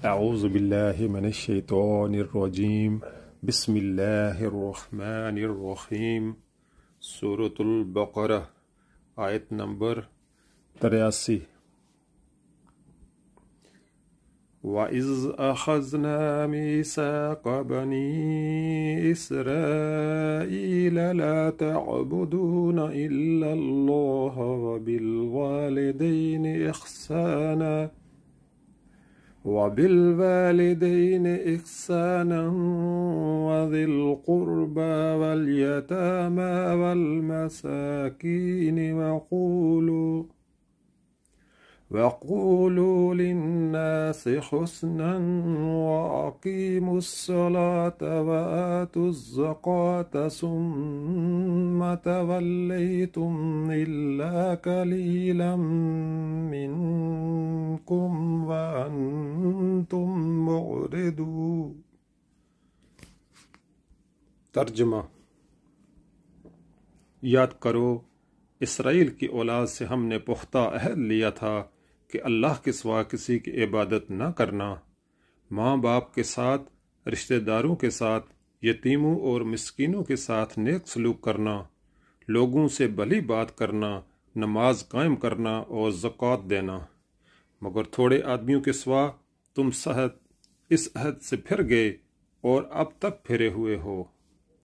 अऊज़ु बिल्लाहि मिनश्शैतानिर्रजीम बिस्मिल्लाहिर्रहमानिर्रहीम। सूरतुल बक़रा आयत नंबर 83। वइज़ अख़ज़ना मीसाक़ बनी इसराईल ला तअबुदून इल्लल्लाह व बिल वालिदैनि इहसाना वज़िल क़ुर्बा वल यतामा वल मसाकीन वक़ूलू लिन्नासि हुस्नन वअक़ीमुस्सलात वआतुज़्ज़कात सुम्मा तवल्लैतुम इल्ला क़लीलन मिनकुम व अंतुम मुअरिदून। तर्जुमा। याद करो, इसराइल की औलाद से हमने पुख्ता अहद लिया था कि अल्लाह के सिवा किसी की इबादत न करना, माँ बाप के साथ, रिश्तेदारों के साथ, यतीमों और मिस्कीनों के साथ नेक सलूक करना, लोगों से भली बात करना, नमाज कायम करना और ज़कात देना। मगर थोड़े आदमियों के सिवा तुम इस अहद से फिर गए और अब तक फिरे हुए हो।